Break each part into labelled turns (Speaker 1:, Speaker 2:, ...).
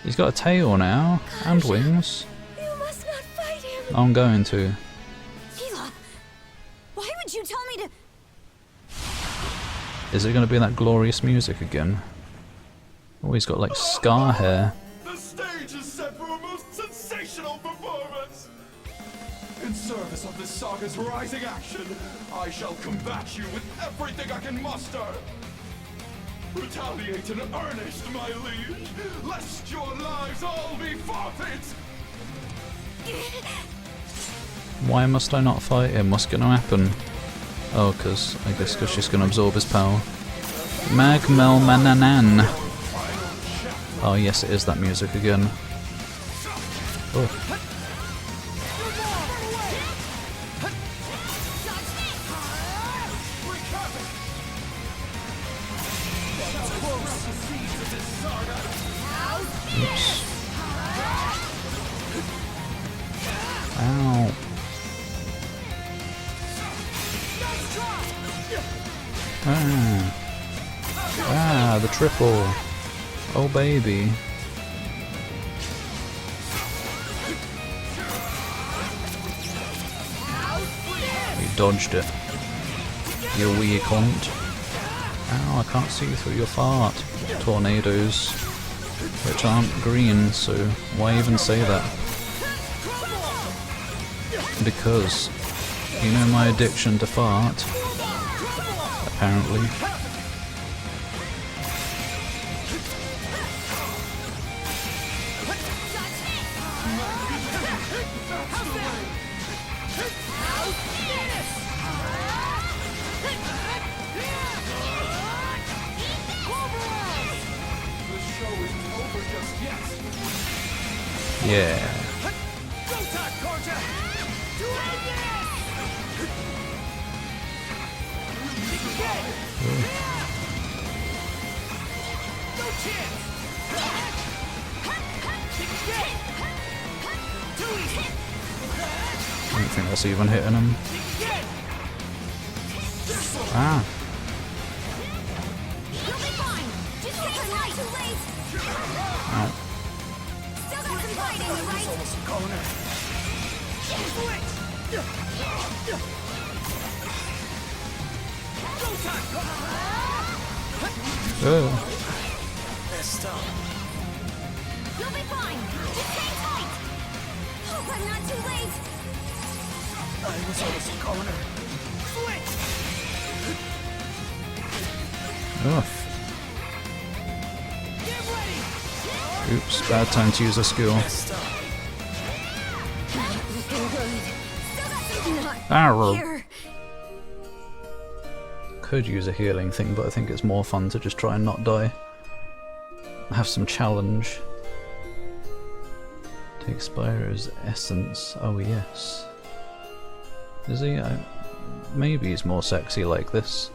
Speaker 1: He's got a tail now, and wings.
Speaker 2: You must not fight him.
Speaker 1: I'm going to.
Speaker 2: Hila, why would you tell me to...
Speaker 1: Is it going to be that glorious music again? Oh, he's got like scar hair.
Speaker 3: The stage is set for a most sensational performance! In service of this saga's rising action, I shall combat you with everything I can muster! Retaliate in earnest, my liege, lest your lives all be forfeit!
Speaker 1: Why must I not fight him? What's going to happen? Oh, I guess because she's going to absorb his power. Magmelmananan. Oh yes, it is that music again. Oh. Oops. Ow. Ah, the triple. Oh baby. You dodged it. You wee cunt. Ow, I can't see through your fart. Tornadoes. Which aren't green, so why even say that? Because you know my addiction to fart. Apparently. Yeah. I don't think that's even hitting him. Ah. Ow. Oh.
Speaker 2: You'll be fine. Just hang tight. Hope I'm not too late.
Speaker 3: I was almost a corner.
Speaker 1: Ugh. Oops, bad time to use a skill. Arrow.
Speaker 2: Here.
Speaker 1: Could use a healing thing, but I think it's more fun to just try and not die. Have some challenge. Take Spyro's essence. Oh yes. Is he? Maybe he's more sexy like this.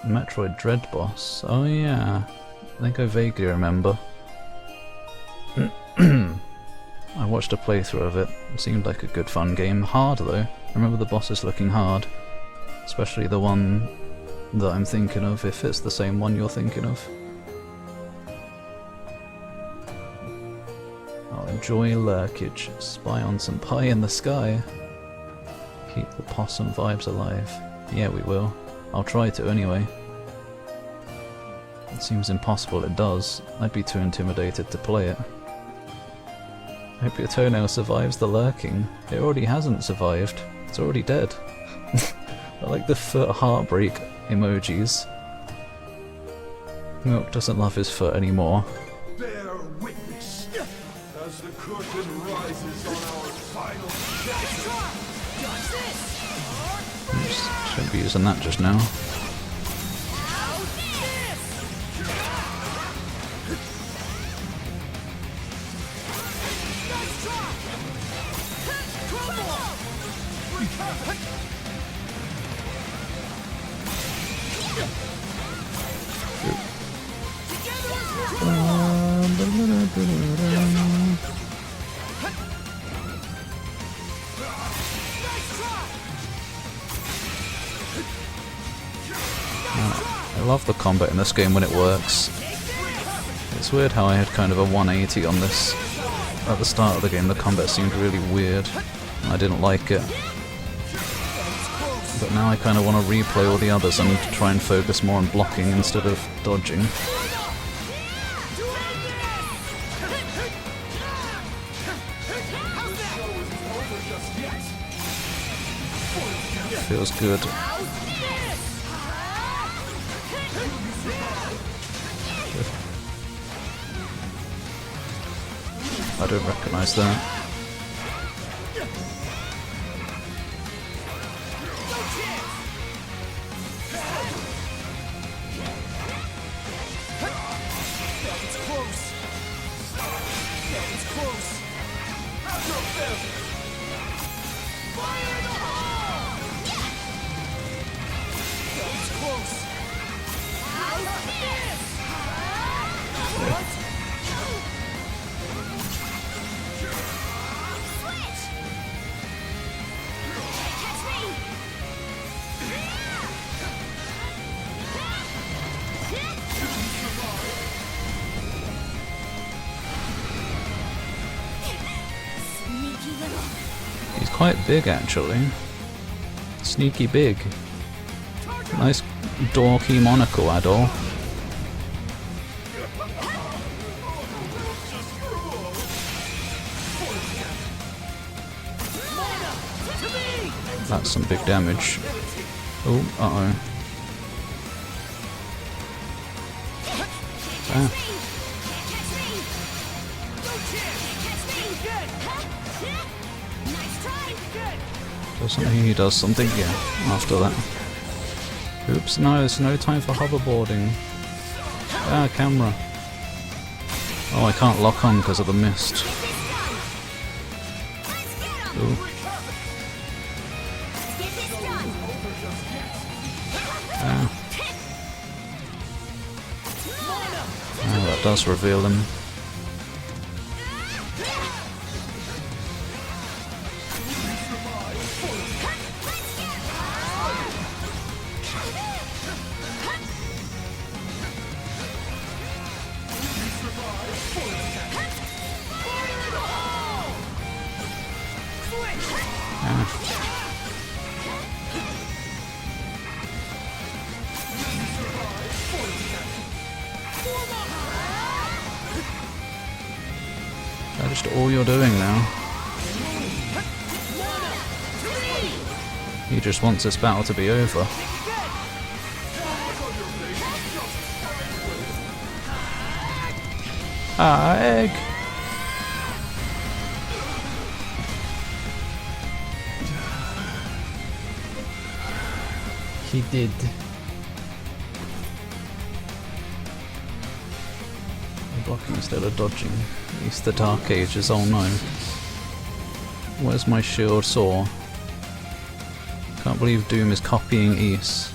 Speaker 1: Metroid Dread Boss. Oh yeah. I think I vaguely remember. I watched a playthrough of it. It seemed like a good fun game. Hard though. I remember the bosses looking hard. Especially the one that I'm thinking of, if it's the same one you're thinking of. I'll enjoy lurkage. Spy on some pie in the sky. Keep the possum vibes alive. Yeah, we will. I'll try to anyway. It seems impossible it does. I'd be too intimidated to play it. I hope your toenail survives the lurking. It already hasn't survived. It's already dead. I like the foot heartbreak emojis. Milk doesn't love his foot anymore.
Speaker 3: Bear witness as the curtain rises on our final chapter.
Speaker 1: Oops, shouldn't be using that just now. I love the combat in this game when it works. It's weird how I had kind of a 180 on this. At the start of the game, the combat seemed really weird. I didn't like it. But now I kind of want to replay all the others and try and focus more on blocking instead of dodging. Feels good. I don't recognise that. He's quite big actually. Sneaky big. Nice dorky monocle, Adol. That's some big damage. Oh, uh-oh. Ah. Doesn't he does something? Yeah, after that. Oops, no, there's no time for hoverboarding. Ah, camera. Oh, I can't lock on because of the mist. Ooh. Ah. Oh, that does reveal them. That's just all you're doing now. He just wants this battle to be over. Ah, egg!
Speaker 4: He did.
Speaker 1: Blocking instead of dodging. At least the Dark Ages, oh no. Where's my shield saw? Can't believe Doom is copying Ys.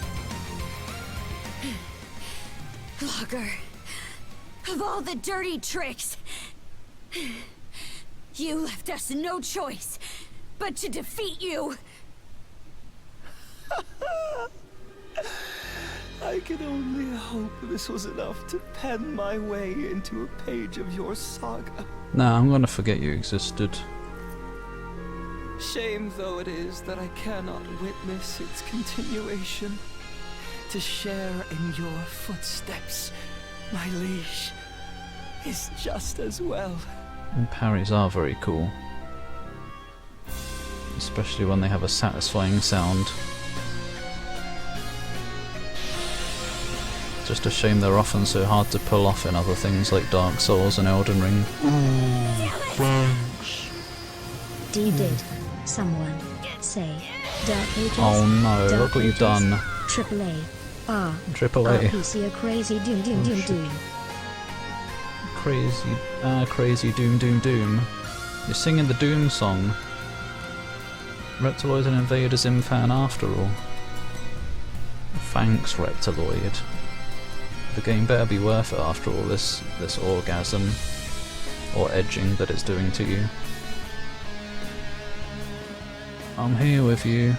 Speaker 2: Logger, of all the dirty tricks, you left us no choice but to defeat you.
Speaker 5: I can only hope this was enough to pen my way into a page of your saga.
Speaker 1: Nah, I'm gonna forget you existed.
Speaker 5: Shame though it is that I cannot witness its continuation. To share in your footsteps, my liege, is just as well.
Speaker 1: And parries are very cool. Especially when they have a satisfying sound. Just a shame they're often so hard to pull off in other things like Dark Souls and Elden Ring.
Speaker 6: Did someone say Dark Ages?
Speaker 1: Oh no,
Speaker 6: Dark
Speaker 1: look what you've
Speaker 6: Ages,
Speaker 1: done.
Speaker 6: AAA. R.
Speaker 1: Triple A.
Speaker 6: PC a crazy doom doom doom doom.
Speaker 1: Crazy doom doom doom. You're singing the Doom song. Reptiloid's an Invader Zim fan after all. Thanks, Reptiloid. The game better be worth it after all this orgasm or edging that it's doing to you. I'm here with you.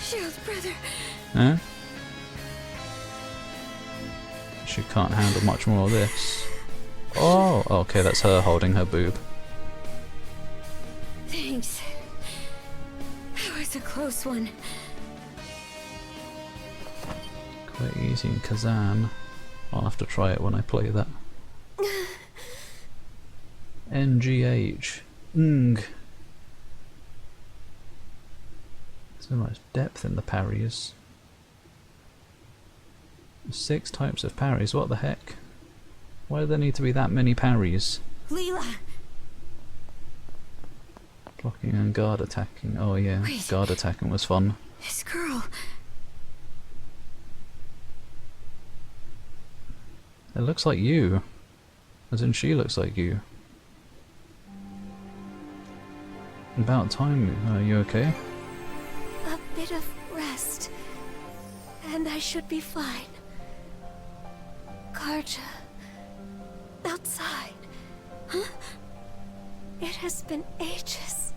Speaker 2: Shield brother.
Speaker 1: Huh? She can't handle much more of this. Oh, okay, that's her holding her boob.
Speaker 2: Thanks. That was a close one.
Speaker 1: Quite easy in Kazan. I'll have to try it when I play that. NGH. There's so much depth in the parries. 6 types of parries, what the heck? Why do there need to be that many parries?
Speaker 2: Leela!
Speaker 1: Blocking and guard attacking. Oh yeah,
Speaker 2: Wait.
Speaker 1: guard attacking was fun.
Speaker 2: This girl.
Speaker 1: It looks like you. As in she looks like you. About time. Are you okay?
Speaker 2: A bit of rest. And I should be fine. Karja. Outside. Huh? It has been ages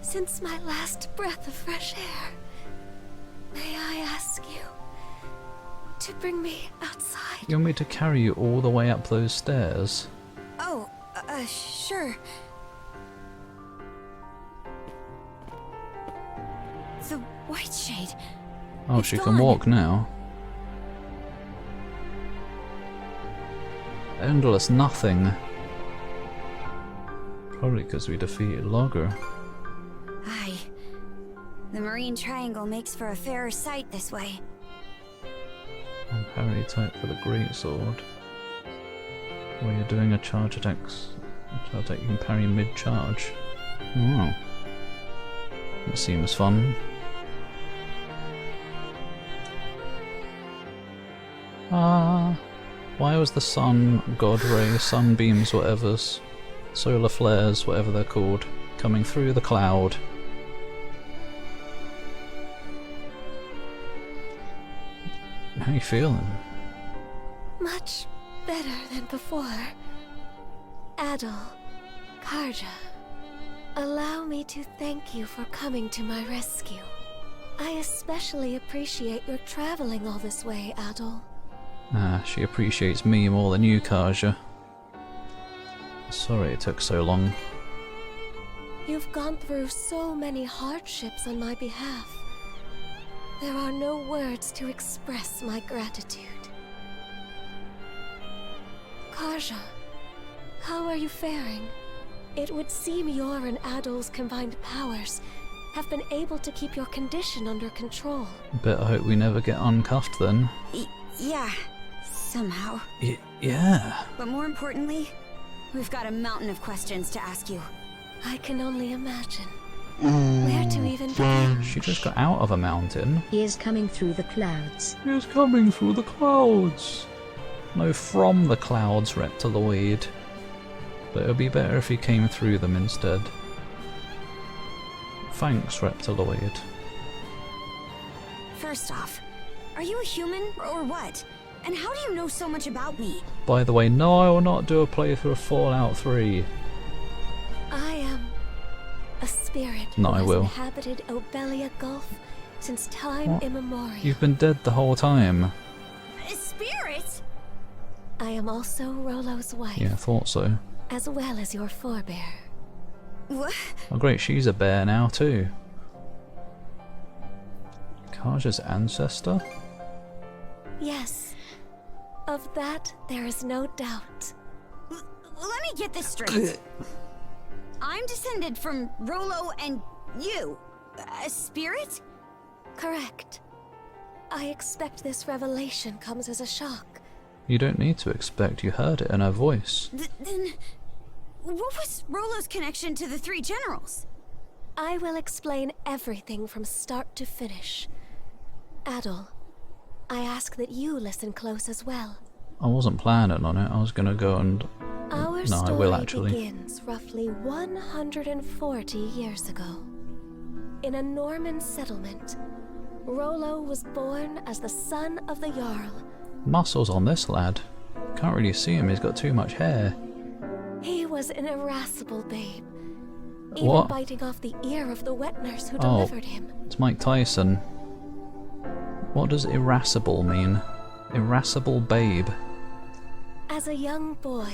Speaker 2: since my last breath of fresh air. May I ask you to bring me outside?
Speaker 1: You want me to carry you all the way up those stairs?
Speaker 2: Oh, sure. The White Shade.
Speaker 1: Oh,
Speaker 2: It's
Speaker 1: she can
Speaker 2: gone.
Speaker 1: walk now. Endless nothing. Probably because we defeated Logger.
Speaker 2: Aye. The Marine Triangle makes for a fairer sight this way.
Speaker 1: Parry type for the great sword. While you're doing a charge attack, you can parry mid-charge. Oh. That seems fun. Why was the sun, god ray, sunbeams, whatever's, solar flares, whatever they're called, coming through the cloud? How you feeling?
Speaker 2: Much better than before. Adol, Karja, allow me to thank you for coming to my rescue. I especially appreciate your traveling all this way, Adol.
Speaker 1: She appreciates me more than you, Kaja. Sorry it took so long.
Speaker 2: You've gone through so many hardships on my behalf. There are no words to express my gratitude. Karja, how are you faring? It would seem your and Adol's combined powers have been able to keep your condition under control.
Speaker 1: Better hope we never get uncuffed then.
Speaker 4: Yeah, somehow.
Speaker 1: Yeah.
Speaker 4: But more importantly, we've got a mountain of questions to ask you.
Speaker 2: I can only imagine. Where to even begin?
Speaker 1: She just got out of a mountain.
Speaker 6: He is coming through the clouds.
Speaker 1: He's coming through the clouds. No, from the clouds, Reptiloid. But it would be better if he came through them instead. Thanks, Reptiloid.
Speaker 4: First off, are you a human or what? And how do you know so much about me?
Speaker 1: By the way, no, I will not do a playthrough of Fallout 3.
Speaker 2: I am a spirit
Speaker 1: No,
Speaker 2: who
Speaker 1: I
Speaker 2: has
Speaker 1: will.
Speaker 2: inhabited Obelia Gulf since time
Speaker 1: What?
Speaker 2: immemorial.
Speaker 1: You've been dead the whole time.
Speaker 4: A spirit?
Speaker 2: I am also Rollo's wife,
Speaker 1: Yeah, I thought so.
Speaker 2: as well as your forebear.
Speaker 4: What?
Speaker 1: Oh great, she's a bear now too. Kaja's ancestor?
Speaker 2: Yes, of that there is no doubt.
Speaker 4: Let me get this straight. I'm descended from Rollo and you. A spirit?
Speaker 2: Correct. I expect this revelation comes as a shock.
Speaker 1: You don't need to expect, you heard it in her voice.
Speaker 4: Then, what was Rollo's connection to the three generals?
Speaker 2: I will explain everything from start to finish. Adol, I ask that you listen close as well.
Speaker 1: I wasn't planning on it, I was gonna go and...
Speaker 2: Our
Speaker 1: No, I
Speaker 2: story
Speaker 1: will actually.
Speaker 2: begins roughly 140 years ago. In a Norman settlement, Rollo was born as the son of the Jarl.
Speaker 1: Muscles on this lad. Can't really see him, he's got too much hair.
Speaker 2: He was an irascible babe, even
Speaker 1: What?
Speaker 2: biting off the ear of the wet nurse who
Speaker 1: Oh.
Speaker 2: delivered him.
Speaker 1: It's Mike Tyson. What does irascible mean? Irascible babe.
Speaker 2: As a young boy,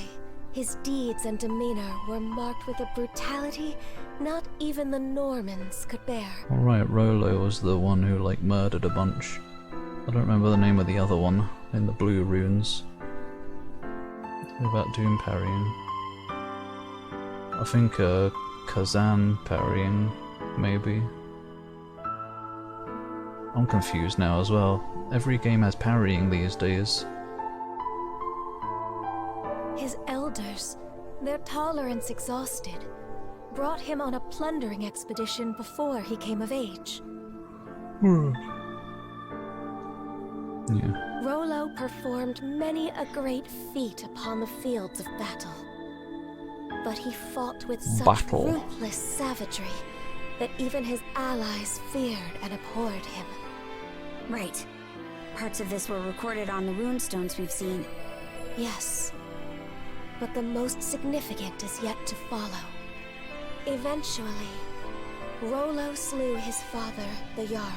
Speaker 2: his deeds and demeanor were marked with a brutality not even the Normans could bear.
Speaker 1: Alright, Rollo was the one who, like, murdered a bunch. I don't remember the name of the other one in the blue runes. What about Doom parrying? I think, Kazan parrying, maybe. I'm confused now as well. Every game has parrying these days.
Speaker 2: His elders, their tolerance exhausted, brought him on a plundering expedition before he came of age.
Speaker 1: Yeah.
Speaker 2: Rollo performed many a great feat upon the fields of battle. But he fought with such ruthless savagery that even his allies feared and abhorred him.
Speaker 4: Right. Parts of this were recorded on the runestones we've seen.
Speaker 2: Yes. But the most significant is yet to follow. Eventually, Rollo slew his father, the Jarl,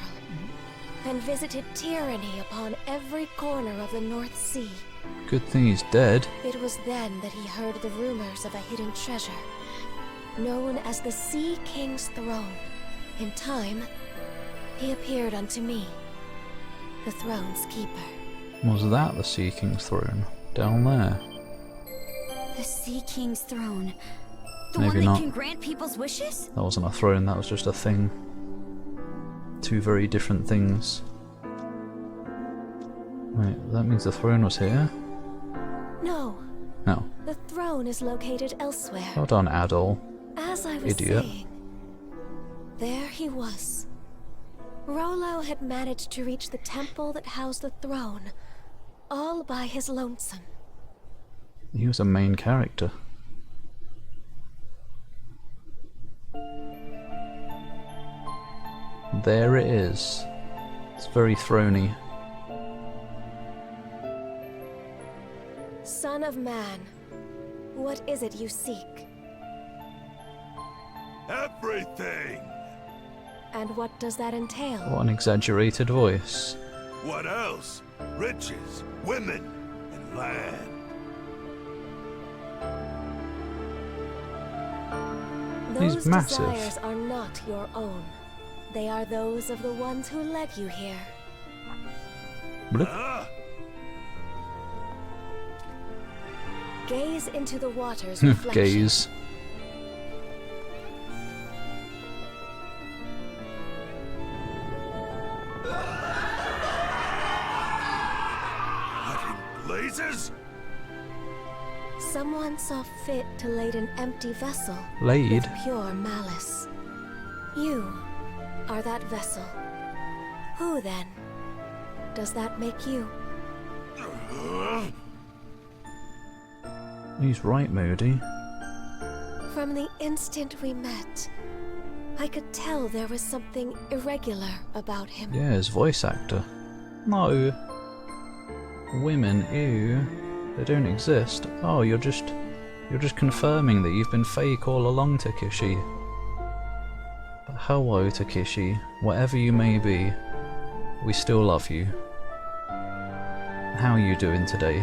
Speaker 2: and visited tyranny upon every corner of the North Sea.
Speaker 1: Good thing he's dead.
Speaker 2: It was then that he heard the rumors of a hidden treasure, known as the Sea King's Throne. In time, he appeared unto me, the throne's keeper.
Speaker 1: Was that the Sea King's throne? Down there?
Speaker 4: The Sea King's throne. The
Speaker 1: Maybe
Speaker 4: one that
Speaker 1: not.
Speaker 4: can grant people's wishes?
Speaker 1: That wasn't a throne, that was just a thing. Two very different things. Wait, that means the throne was here?
Speaker 2: No,
Speaker 1: No.
Speaker 2: the throne is located elsewhere.
Speaker 1: Well done, Adol.
Speaker 2: As I was
Speaker 1: Idiot.
Speaker 2: saying, there he was. Rollo had managed to reach the temple that housed the throne, all by his lonesome.
Speaker 1: He was a main character. There it is. It's very throny.
Speaker 2: Son of man, what is it you seek?
Speaker 3: Everything!
Speaker 2: And what does that entail?
Speaker 1: What an exaggerated voice.
Speaker 3: What else? Riches, women, and land.
Speaker 1: He's
Speaker 2: Those
Speaker 1: massive.
Speaker 2: desires are not your own. They are those of the ones who led you here.
Speaker 1: Bloop.
Speaker 3: Huh?
Speaker 2: Gaze into the water's reflection.
Speaker 1: Gaze.
Speaker 3: What in blazes?
Speaker 2: Someone saw fit to lade an empty vessel
Speaker 1: Laid.
Speaker 2: with pure malice. You are that vessel. Who then? Does that make you?
Speaker 1: He's right, Moody.
Speaker 2: From the instant we met, I could tell there was something irregular about him.
Speaker 1: Yeah, his voice actor. No. Women, ew. They don't exist. Oh, you're just confirming that you've been fake all along, Takeshi. But hello, Takeshi. Whatever you may be, we still love you. How are you doing today?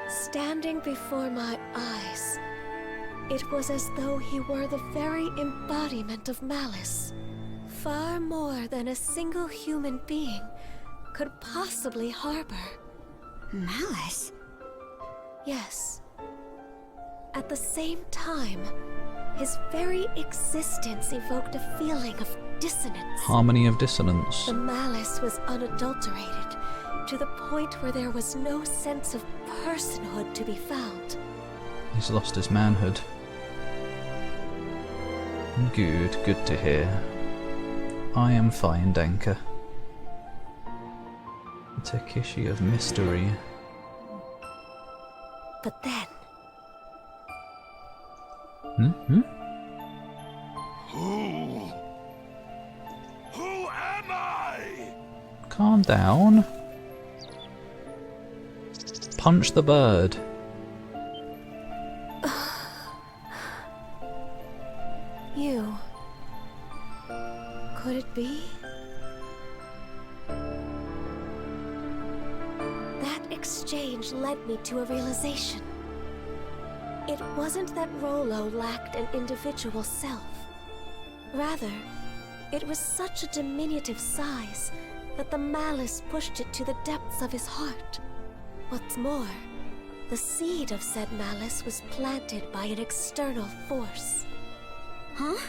Speaker 2: Standing before my eyes, it was as though he were the very embodiment of malice. Far more than a single human being could possibly harbor.
Speaker 4: Malice?
Speaker 2: Yes. At the same time, his very existence evoked a feeling of dissonance.
Speaker 1: Harmony of dissonance.
Speaker 2: The malice was unadulterated, to the point where there was no sense of personhood to be found.
Speaker 1: He's lost his manhood. Good to hear. I am fine, Denka. Takeshi of mystery.
Speaker 2: But then,
Speaker 1: Hmm?
Speaker 3: Who am I?
Speaker 1: Calm down. Punch the bird.
Speaker 2: you. Could it be? exchange led me to a realization. It wasn't that Rollo lacked an individual self. Rather, it was such a diminutive size that the malice pushed it to the depths of his heart. What's more, the seed of said malice was planted by an external force.
Speaker 4: Huh?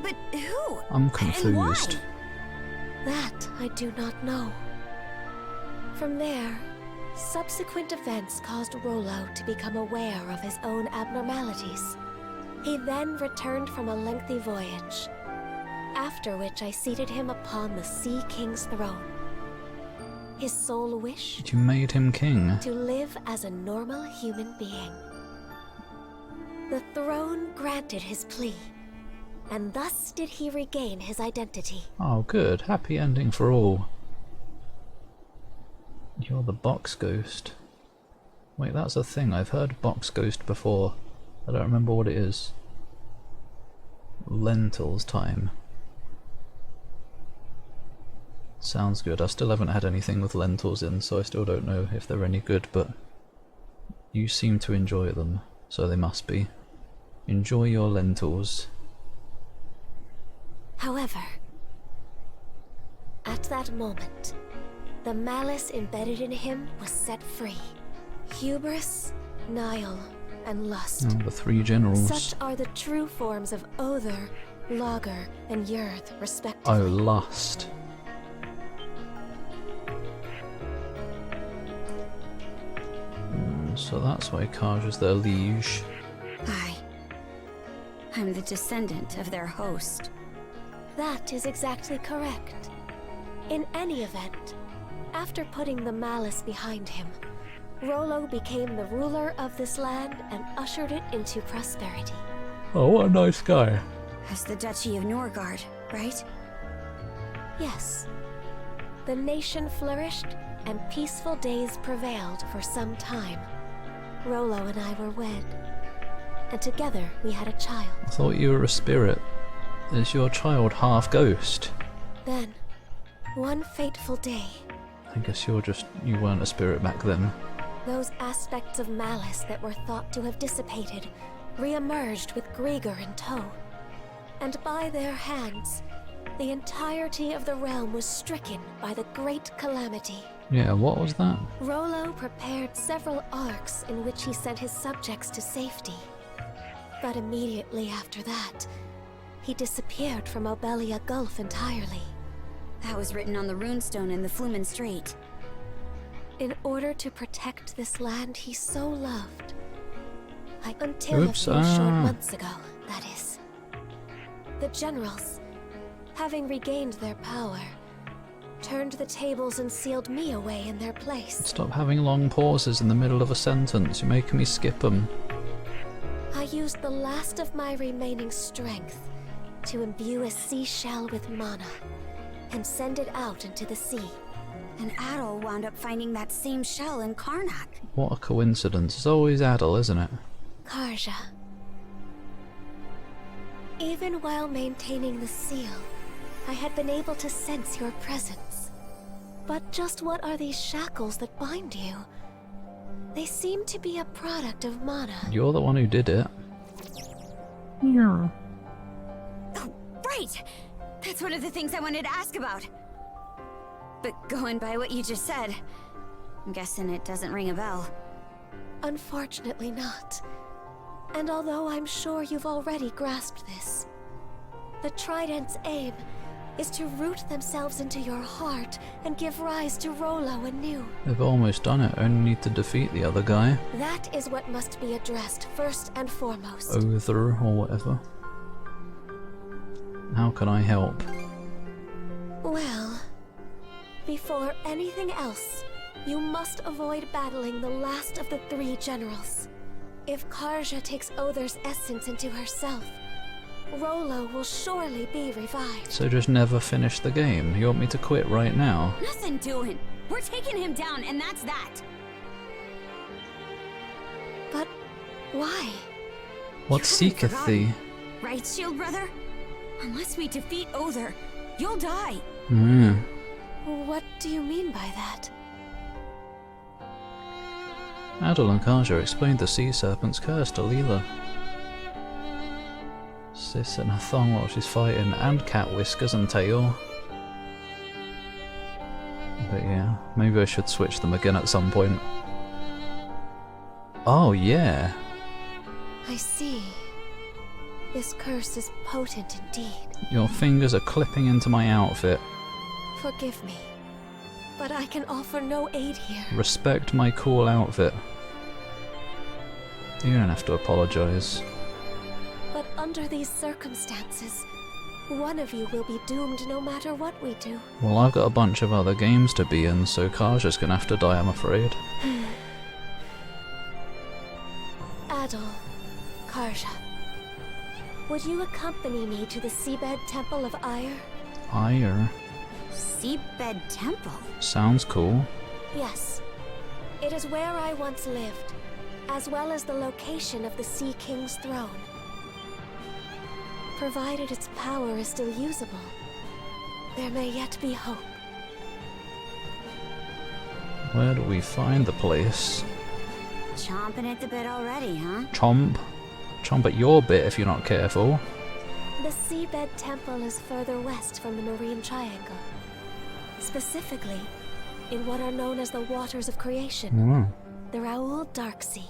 Speaker 4: But who?
Speaker 1: I'm
Speaker 4: And why?
Speaker 1: confused.
Speaker 2: That I do not know. From there, subsequent events caused Rollo to become aware of his own abnormalities. He then returned from a lengthy voyage, after which I seated him upon the Sea King's throne. His sole wish?
Speaker 1: You made him king.
Speaker 2: To live as a normal human being. The throne granted his plea, and thus did he regain his identity.
Speaker 1: Oh, good. Happy ending for all. You're the box ghost. Wait, that's a thing. I've heard box ghost before. I don't remember what it is. Lentils time. Sounds good. I still haven't had anything with lentils in, so I still don't know if they're any good, but you seem to enjoy them, so they must be. Enjoy your lentils.
Speaker 2: However, at that moment, the malice embedded in him was set free. Hubris, Nile, and lust.
Speaker 1: Oh, the three generals.
Speaker 2: Such are the true forms of Other, Lager, and Yurth, respectively.
Speaker 1: Oh, lust. So that's why Karja's their liege.
Speaker 4: I'm the descendant of their host.
Speaker 2: That is exactly correct. In any event, after putting the malice behind him, Rollo became the ruler of this land and ushered it into prosperity.
Speaker 1: Oh, what a nice guy.
Speaker 4: As the Duchy of Norgard, right?
Speaker 2: Yes. The nation flourished, and peaceful days prevailed for some time. Rollo and I were wed, and together we had a child.
Speaker 1: I thought you were a spirit. Is your child half ghost?
Speaker 2: Then, one fateful day,
Speaker 1: I guess you weren't a spirit back then.
Speaker 2: those aspects of malice that were thought to have dissipated re-emerged with Grieger in tow. And by their hands, the entirety of the realm was stricken by the great calamity.
Speaker 1: Yeah, what was that?
Speaker 2: Rollo prepared several arcs in which he sent his subjects to safety. But immediately after that, he disappeared from Obelia Gulf entirely.
Speaker 4: That was written on the runestone in the Flumen Strait.
Speaker 2: In order to protect this land he so loved. Until a few short months ago, that is. The generals, having regained their power, turned the tables and sealed me away in their place.
Speaker 1: Stop having long pauses in the middle of a sentence. You're making me skip them.
Speaker 2: I used the last of my remaining strength to imbue a seashell with mana and send it out into the sea.
Speaker 4: And Adol wound up finding that same shell in Karnak.
Speaker 1: What a coincidence. It's always Adel, isn't it?
Speaker 2: Karja. Even while maintaining the seal, I had been able to sense your presence. But just what are these shackles that bind you? They seem to be a product of mana.
Speaker 1: You're the one who did it.
Speaker 4: Oh, right! That's one of the things I wanted to ask about. But going by what you just said, I'm guessing it doesn't ring a bell.
Speaker 2: Unfortunately not. And although I'm sure you've already grasped this, the Trident's aim is to root themselves into your heart and give rise to Rollo anew.
Speaker 1: They've almost done it. Only need to defeat the other guy.
Speaker 2: That is what must be addressed first and foremost.
Speaker 1: Other or whatever. How can I help?
Speaker 2: Well, before anything else, you must avoid battling the last of the three generals. If Karja takes Other's essence into herself, Rollo will surely be revived.
Speaker 1: So just never finish the game? You want me to quit right now?
Speaker 4: Nothing doing. We're taking him down, and that's that.
Speaker 2: But why?
Speaker 1: What
Speaker 4: You
Speaker 1: seeketh
Speaker 4: haven't
Speaker 1: thee?
Speaker 4: forgotten, right, Shield Brother? Unless we defeat Other, you'll die.
Speaker 1: Hmm.
Speaker 2: What do you mean by that?
Speaker 1: Adol and Karja explained the sea serpent's curse to Leela. Sis in a thong while she's fighting, and cat whiskers and tail. But yeah, maybe I should switch them again at some point. Oh yeah!
Speaker 2: I see. This curse is potent indeed.
Speaker 1: Your fingers are clipping into my outfit.
Speaker 2: Forgive me, but I can offer no aid here.
Speaker 1: Respect my cool outfit. You don't have to apologize.
Speaker 2: But under these circumstances, one of you will be doomed no matter what we do.
Speaker 1: Well, I've got a bunch of other games to be in, so Karja's gonna have to die, I'm afraid.
Speaker 2: Adol, Karja, would you accompany me to the Seabed Temple of Ire?
Speaker 1: Ire.
Speaker 4: Seabed Temple?
Speaker 1: Sounds cool.
Speaker 2: Yes. It is where I once lived, as well as the location of the Sea King's throne. Provided its power is still usable, there may yet be hope.
Speaker 1: Where do we find the place?
Speaker 4: Chomping at the bit already, huh?
Speaker 1: Chomp. Chomp at your bit if you're not careful.
Speaker 2: The Seabed Temple is further west from the Marine Triangle. Specifically, in what are known as the Waters of Creation, the Raoul Dark Sea.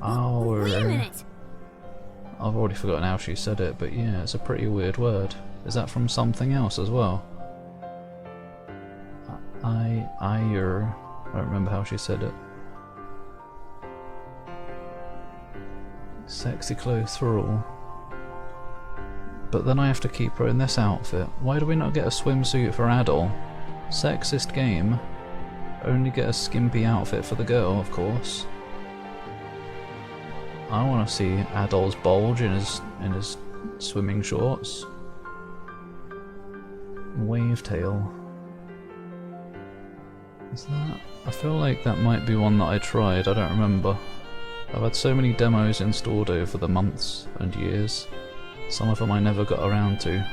Speaker 4: Wait a minute!
Speaker 1: I've already forgotten how she said it, but yeah, it's a pretty weird word. Is that from something else as well? I don't remember how she said it. Sexy clothes for all. But then I have to keep her in this outfit. Why do we not get a swimsuit for Adol? Sexist game. Only get a skimpy outfit for the girl, of course. I want to see Adol's bulge in his swimming shorts. Wave tail. Is that? I feel like that might be one that I tried. I don't remember. I've had so many demos installed over the months and years. Some of them I never got around to.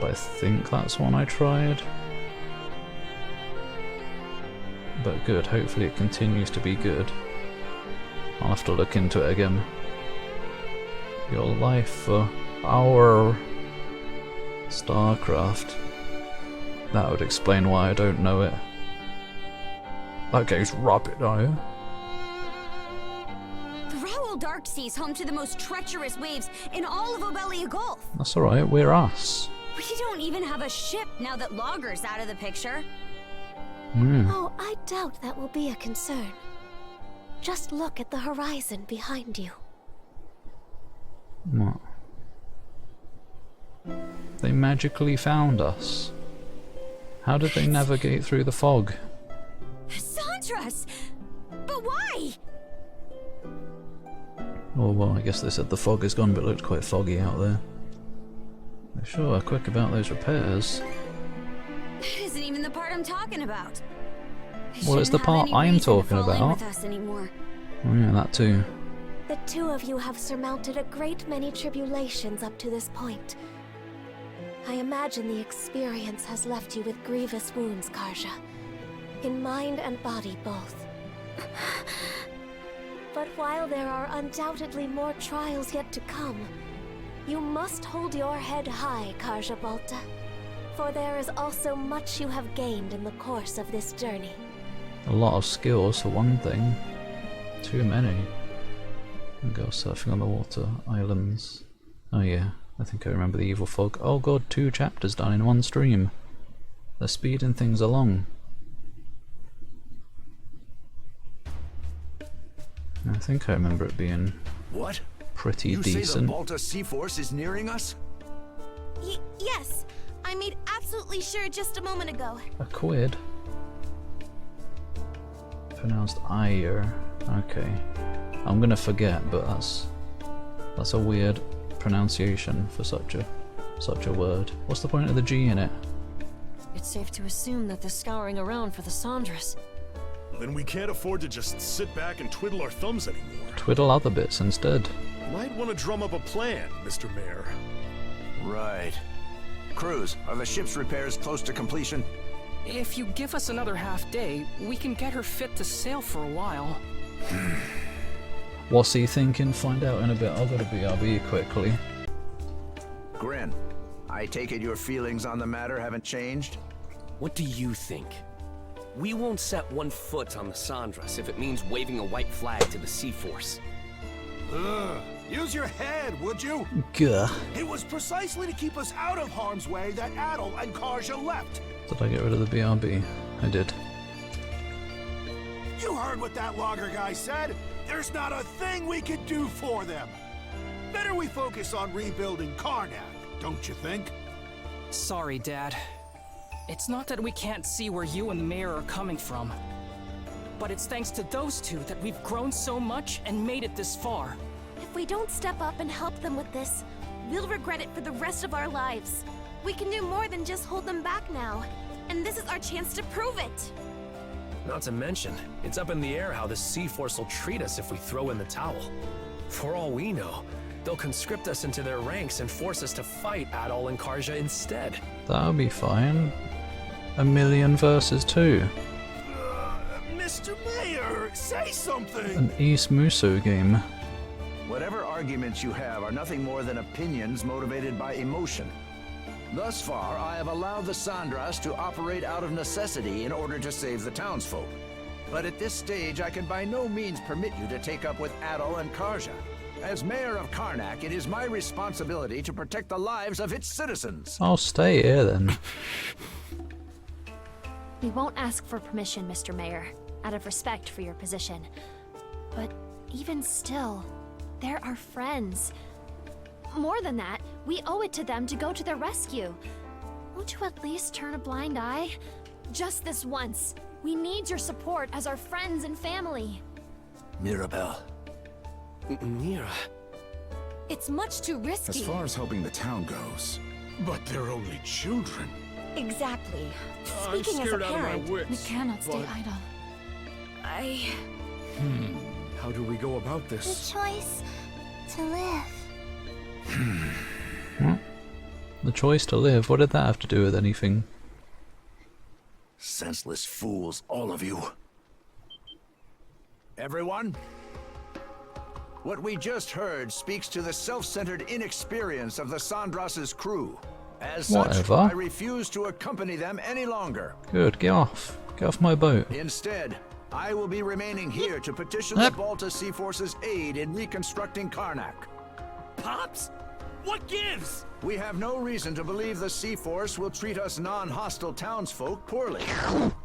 Speaker 1: But I think that's one I tried. But good. Hopefully it continues to be good. I'll have to look into it again. Your life for our StarCraft. That would explain why I don't know it. That game's rubbish, though.
Speaker 4: The Raoul Dark Sea is home to the most treacherous waves in all of Obelia Gulf.
Speaker 1: That's alright, we're us.
Speaker 4: We don't even have a ship now that Logger's out of the picture.
Speaker 2: Oh, I doubt that will be a concern. Just look at the horizon behind you.
Speaker 1: What? They magically found us. How did they navigate through the fog?
Speaker 4: Sandras! But why?
Speaker 1: Oh well, I guess they said the fog is gone, but it looked quite foggy out there. They sure are quick about those repairs.
Speaker 4: That isn't even the part I'm talking about.
Speaker 1: Well, it's the part I'm talking about.
Speaker 4: With us anymore.
Speaker 1: Oh yeah, that too.
Speaker 2: The two of you have surmounted a great many tribulations up to this point. I imagine the experience has left you with grievous wounds, Karja. In mind and body both. But while there are undoubtedly more trials yet to come, you must hold your head high, Karja Balta. For there is also much you have gained in the course of this journey.
Speaker 1: A lot of skills for one thing. Too many. And go surfing on the water. Islands. Oh yeah, I think I remember the evil fog. Oh god, 2 chapters done in one stream. They're speeding things along. I think I remember it being
Speaker 7: what?
Speaker 1: Pretty decent.
Speaker 7: You say the Balta Sea Force is nearing us?
Speaker 8: Yes. I made absolutely sure just a moment ago.
Speaker 1: A quid? Pronounced Ire. Okay. I'm gonna forget, but that's a weird pronunciation for such a word. What's the point of the G in it?
Speaker 9: It's safe to assume that they're scouring around for the Sandras.
Speaker 10: Then we can't afford to just sit back and twiddle our thumbs anymore.
Speaker 1: Twiddle other bits instead.
Speaker 10: Might want to drum up a plan, Mr. Mayor.
Speaker 7: Right. Cruz, are the ship's repairs close to completion?
Speaker 5: If you give us another half day, we can get her fit to sail for a while.
Speaker 1: What's he thinking? Find out in a bit. I'll go to BRB quickly.
Speaker 7: Gren, I take it your feelings on the matter haven't changed?
Speaker 11: What do you think? We won't set one foot on the Sandras if it means waving a white flag to the Sea Force.
Speaker 10: Use your head, would you?
Speaker 1: Gah.
Speaker 10: It was precisely to keep us out of harm's way that Adol and Karja left.
Speaker 1: Did I get rid of the BRB? I did.
Speaker 10: You heard what that logger guy said. There's not a thing we could do for them. Better we focus on rebuilding Karnak, don't you think?
Speaker 5: Sorry, Dad. It's not that we can't see where you and the mayor are coming from. But it's thanks to those two that we've grown so much and made it this far.
Speaker 8: If we don't step up and help them with this, we'll regret it for the rest of our lives. We can do more than just hold them back now. And this is our chance to prove it.
Speaker 11: Not to mention, it's up in the air how the Sea Force will treat us if we throw in the towel. For all we know, they'll conscript us into their ranks and force us to fight Adol and Karja instead.
Speaker 1: That'll be fine. 1,000,000 versus 2.
Speaker 10: Mr. Mayor, say something!
Speaker 1: An East Muso game.
Speaker 7: Whatever arguments you have are nothing more than opinions motivated by emotion. Thus far, I have allowed the Sandras to operate out of necessity in order to save the townsfolk. But at this stage, I can by no means permit you to take up with Adol and Karja. As mayor of Karnak, it is my responsibility to protect the lives of its citizens.
Speaker 1: I'll stay here then.
Speaker 2: We won't ask for permission, Mr. Mayor, out of respect for your position. But even still, they're our friends. More than that, we owe it to them to go to their rescue. Won't you at least turn a blind eye? Just this once. We need your support as our friends and family.
Speaker 7: Mirabelle.
Speaker 11: Mira.
Speaker 8: It's much too risky.
Speaker 3: As far as helping the town goes. But they're only children.
Speaker 8: Exactly.
Speaker 10: I'm
Speaker 8: Speaking as a
Speaker 10: scared out of my
Speaker 8: parent,
Speaker 10: wits.
Speaker 2: We cannot stay
Speaker 10: but-
Speaker 2: idle.
Speaker 10: How do we go about
Speaker 8: The
Speaker 10: this?
Speaker 8: choice to live.
Speaker 1: The choice to live, what did that have to do with anything?
Speaker 7: Senseless fools, all of you. Everyone? What we just heard speaks to the self-centered inexperience of the Sandras's crew. As such,
Speaker 1: Whatever.
Speaker 7: I refuse to accompany them any longer.
Speaker 1: Good, get off. Get off my boat.
Speaker 7: Instead, I will be remaining here to petition the Balta Sea Force's aid in reconstructing Karnak.
Speaker 11: Pops? What gives?
Speaker 7: We have no reason to believe the Sea Force will treat us non-hostile townsfolk poorly.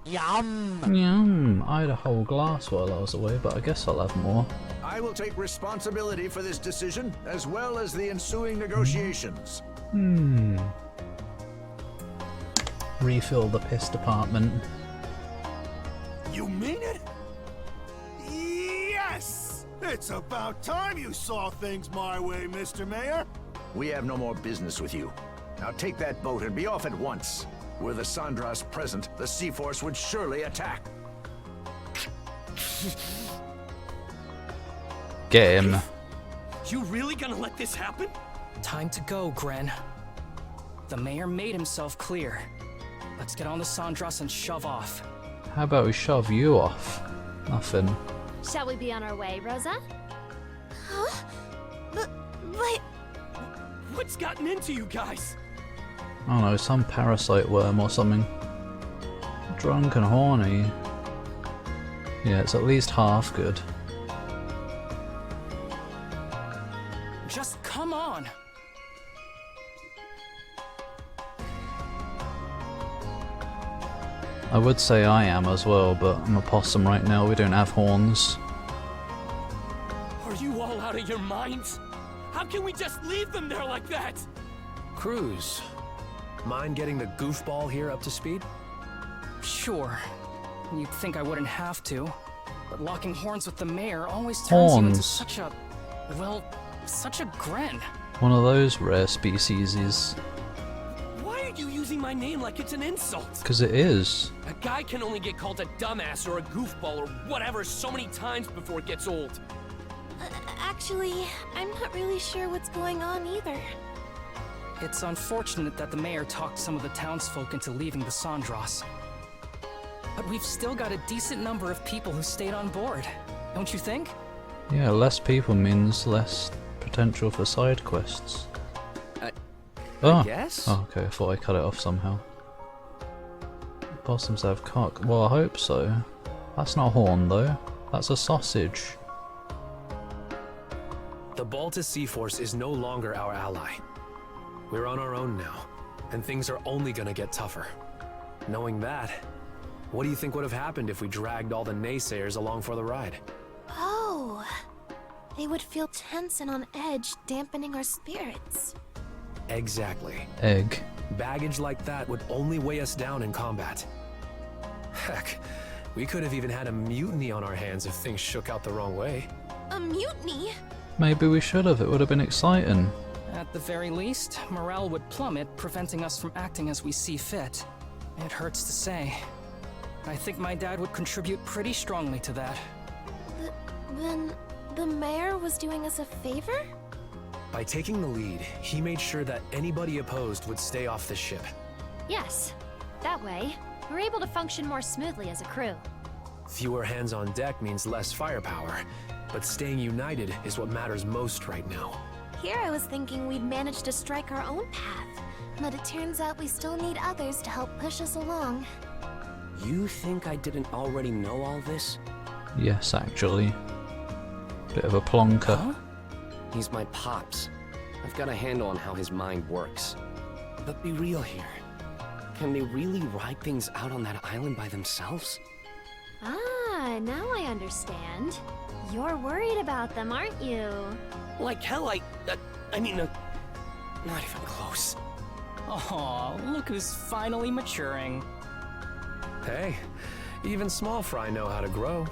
Speaker 1: Yum. I had a whole glass while I was away, but I guess I'll have more.
Speaker 7: I will take responsibility for this decision, as well as the ensuing negotiations.
Speaker 1: Refill the piss department.
Speaker 10: You mean it? Yes! It's about time you saw things my way, Mr. Mayor.
Speaker 7: We have no more business with you. Now take that boat and be off at once. Were the Sandras present, the Sea Force would surely attack.
Speaker 1: Get him.
Speaker 11: You really gonna let this happen?
Speaker 5: Time to go, Gren. The mayor made himself clear. Let's get on the Sandras and shove off.
Speaker 1: How about we shove you off? Nothing.
Speaker 2: Shall we be on our way, Rosa?
Speaker 8: Huh? But...
Speaker 11: What's gotten into you guys?
Speaker 1: I don't know, some parasite worm or something. Drunk and horny. Yeah, it's at least half good.
Speaker 5: Just come on!
Speaker 1: I would say I am as well, but I'm a possum right now, we don't have horns.
Speaker 11: Are you all out of your minds? How can we just leave them there like that? Cruz, mind getting the goofball here up to speed?
Speaker 5: Sure. You'd think I wouldn't have to. But locking horns with the mayor always turns you into
Speaker 1: Horns.
Speaker 5: such a... well, such a Gren.
Speaker 1: One of those rare species.
Speaker 11: Why are you using my name like it's an insult?
Speaker 1: Because it is.
Speaker 11: A guy can only get called a dumbass or a goofball or whatever so many times before it gets old.
Speaker 8: Actually, I'm not really sure what's going on either.
Speaker 5: It's unfortunate that the mayor talked some of the townsfolk into leaving the Sandras. But we've still got a decent number of people who stayed on board, don't you think?
Speaker 1: Yeah, less people means less potential for side quests.
Speaker 5: I guess?
Speaker 1: Oh, okay, I thought I cut it off somehow. Possums have cock. Well, I hope so. That's not horn though. That's a sausage.
Speaker 11: The Baltus Sea Force is no longer our ally. We're on our own now, and things are only gonna get tougher. Knowing that, what do you think would have happened if we dragged all the naysayers along for the ride?
Speaker 8: Oh, they would feel tense and on edge, dampening our spirits.
Speaker 11: Exactly.
Speaker 1: Egg.
Speaker 11: Baggage like that would only weigh us down in combat. Heck, we could have even had a mutiny on our hands if things shook out the wrong way.
Speaker 8: A mutiny?
Speaker 1: Maybe we should have. It would have been exciting.
Speaker 5: At the very least, morale would plummet, preventing us from acting as we see fit. It hurts to say. I think my dad would contribute pretty strongly to that.
Speaker 8: Then the mayor was doing us a favor?
Speaker 11: By taking the lead, he made sure that anybody opposed would stay off the ship.
Speaker 12: Yes. That way, we're able to function more smoothly as a crew.
Speaker 11: Fewer hands on deck means less firepower, but staying united is what matters most right now.
Speaker 8: Here I was thinking we'd managed to strike our own path, but it turns out we still need others to help push us along.
Speaker 13: You think I didn't already know all this?
Speaker 1: Yes, actually. Bit of a plonker.
Speaker 13: Huh? He's my pops. I've got a handle on how his mind works. But be real here. Can they really ride things out on that island by themselves?
Speaker 12: Ah, now I understand. You're worried about them, aren't you?
Speaker 13: Like hell, I mean, not even close.
Speaker 5: Aw, look who's finally maturing.
Speaker 11: Hey, even small fry know how to grow.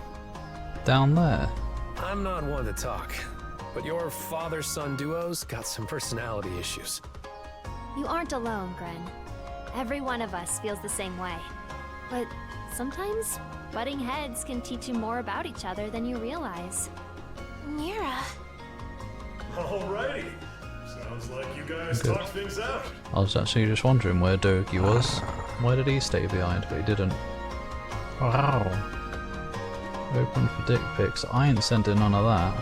Speaker 1: Down there.
Speaker 11: I'm not one to talk, but your father-son duo's got some personality issues.
Speaker 12: You aren't alone, Gren. Every one of us feels the same way. But sometimes, butting heads can teach you more about each other than you realize.
Speaker 8: Mira.
Speaker 3: Alrighty. Sounds like you guys talked things out.
Speaker 1: I was actually just wondering where Dogi was. Why did he stay behind, but he didn't? Wow. Open for dick pics. I ain't sending none of that.